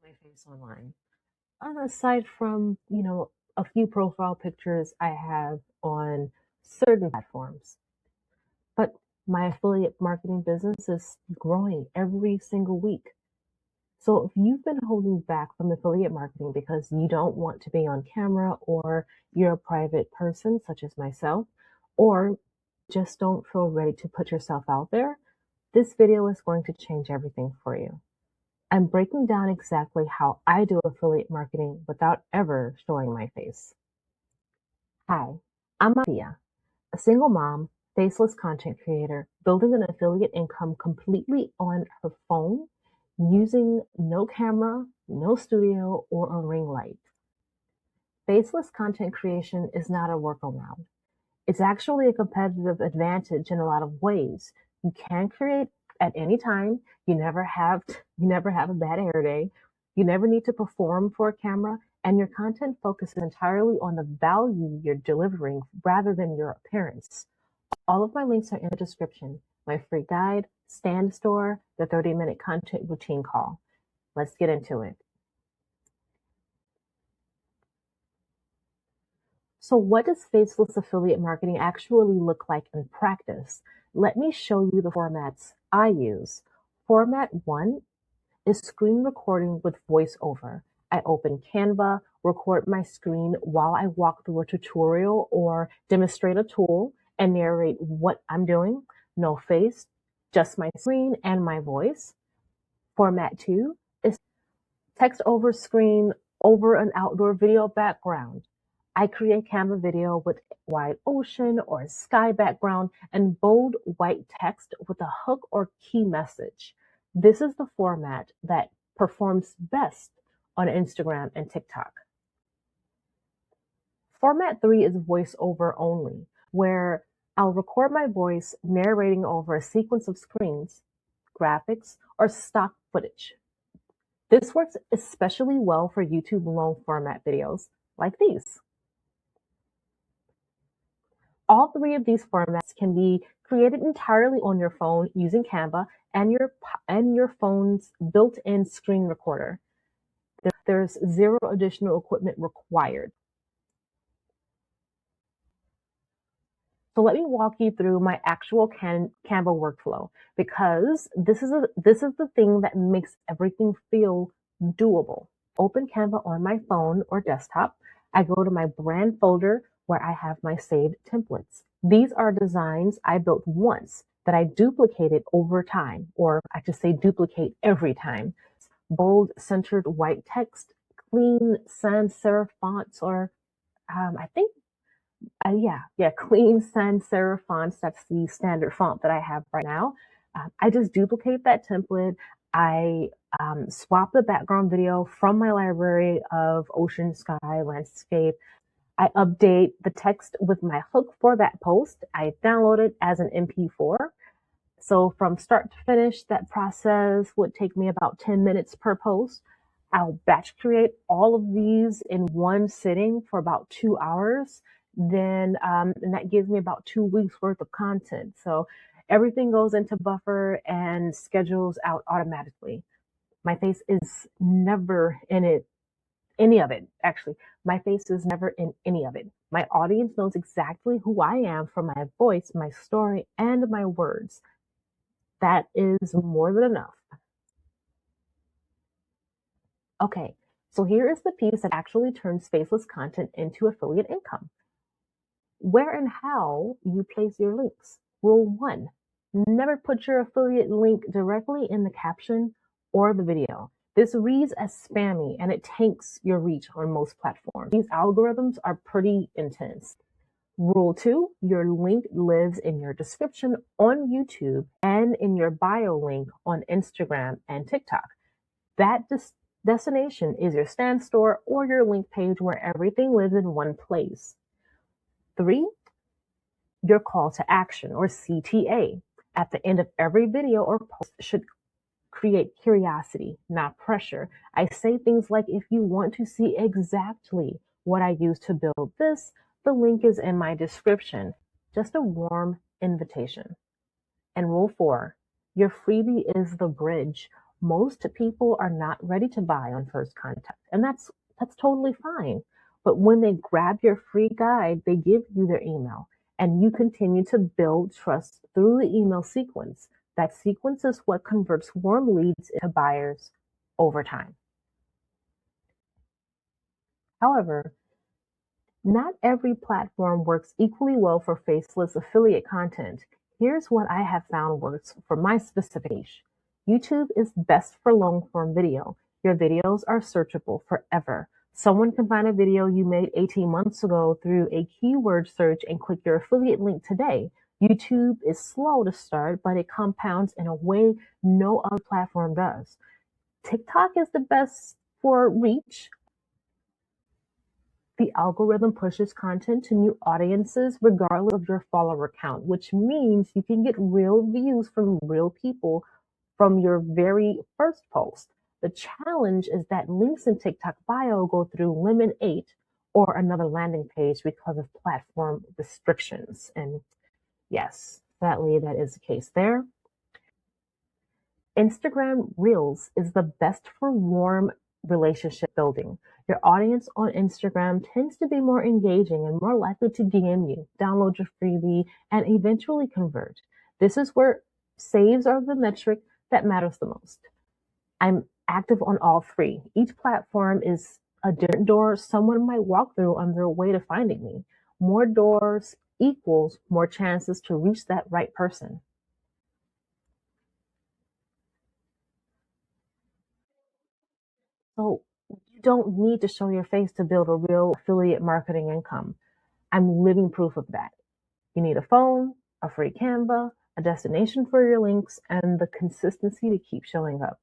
my face online. Aside from, a few profile pictures I have on certain platforms. But my affiliate marketing business is growing every single week. So if you've been holding back from affiliate marketing because you don't want to be on camera, or you're a private person such as myself, or just don't feel ready to put yourself out there, this video is going to change everything for you. I'm breaking down exactly how I do affiliate marketing without ever showing my face. Hi, I'm Afiya, a single mom, faceless content creator, building an affiliate income completely on her phone, using no camera, no studio, or a ring light. Faceless content creation is not a workaround. It's actually a competitive advantage in a lot of ways. You can create at any time. You never have a bad hair day. You never need to perform for a camera, and your content focuses entirely on the value you're delivering rather than your appearance. All of my links are in the description. My free guide, stand store, the 30-minute content routine call. Let's get into it. So what does faceless affiliate marketing actually look like in practice? Let me show you the formats I use. Format 1 is screen recording with voiceover. I open Canva, record my screen while I walk through a tutorial or demonstrate a tool and narrate what I'm doing. No face, just my screen and my voice. Format 2 is text over screen over an outdoor video background. I create Canva video with wide ocean or sky background and bold white text with a hook or key message. This is the format that performs best on Instagram and TikTok. Format 3 is voiceover only, where I'll record my voice narrating over a sequence of screens, graphics, or stock footage. This works especially well for YouTube long format videos like these. All three of these formats can be created entirely on your phone using Canva and your phone's built-in screen recorder. There's zero additional equipment required. So let me walk you through my actual Canva workflow, because this is the thing that makes everything feel doable. Open Canva on my phone or desktop. I go to my brand folder where I have my saved templates. These are designs I built once that I duplicated over time, or I should say duplicate every time. Bold centered white text, clean sans serif fonts, or I think clean sans serif fonts. That's the standard font that I have right now. I just duplicate that template. I swap the background video from my library of ocean, sky, landscape. I update the text with my hook for that post. I download it as an MP4. So from start to finish, that process would take me about 10 minutes per post. I'll batch create all of these in one sitting for about 2 hours. Then, and that gives me about 2 weeks worth of content. So everything goes into buffer and schedules out automatically. My face is never in any of it. Actually, my face is never in any of it. My audience knows exactly who I am from my voice, my story, and my words. That is more than enough. Okay, so here is the piece that actually turns faceless content into affiliate income. Where and how you place your links. Rule 1, never put your affiliate link directly in the caption or the video. This reads as spammy and it tanks your reach on most platforms. These algorithms are pretty intense. Rule 2, your link lives in your description on YouTube and in your bio link on Instagram and TikTok. That destination is your stand store or your link page where everything lives in one place. 3, your call to action or CTA at the end of every video or post should create curiosity, not pressure. I say things like, if you want to see exactly what I use to build this, the link is in my description. Just a warm invitation. And rule 4, your freebie is the bridge. Most people are not ready to buy on first contact, and that's totally fine. But when they grab your free guide, they give you their email, and you continue to build trust through the email sequence. That sequence is what converts warm leads into buyers over time. However, not every platform works equally well for faceless affiliate content. Here's what I have found works for my specific niche. YouTube is best for long form video. Your videos are searchable forever. Someone can find a video you made 18 months ago through a keyword search and click your affiliate link today. YouTube is slow to start, but it compounds in a way no other platform does. TikTok is the best for reach. The algorithm pushes content to new audiences regardless of your follower count, which means you can get real views from real people from your very first post. The challenge is that links in TikTok bio go through limit 8 or another landing page because of platform restrictions. And yes, sadly, that is the case there. Instagram Reels is the best for warm relationship building. Your audience on Instagram tends to be more engaging and more likely to DM you, download your freebie, and eventually convert. This is where saves are the metric that matters the most. I'm active on all three. Each platform is a different door someone might walk through on their way to finding me. More doors equals more chances to reach that right person. So you don't need to show your face to build a real affiliate marketing income. I'm living proof of that. You need a phone, a free Canva, a destination for your links, and the consistency to keep showing up.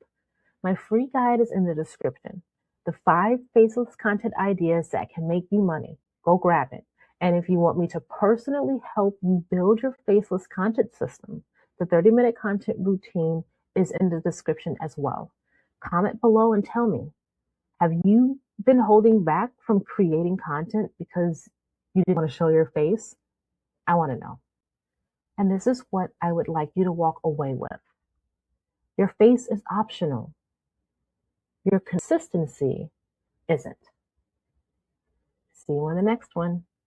My free guide is in the description. The 5 faceless content ideas that can make you money. Go grab it. And if you want me to personally help you build your faceless content system, the 30-minute content routine is in the description as well. Comment below and tell me, have you been holding back from creating content because you didn't want to show your face? I want to know. And this is what I would like you to walk away with. Your face is optional. Your consistency isn't. See you on the next one.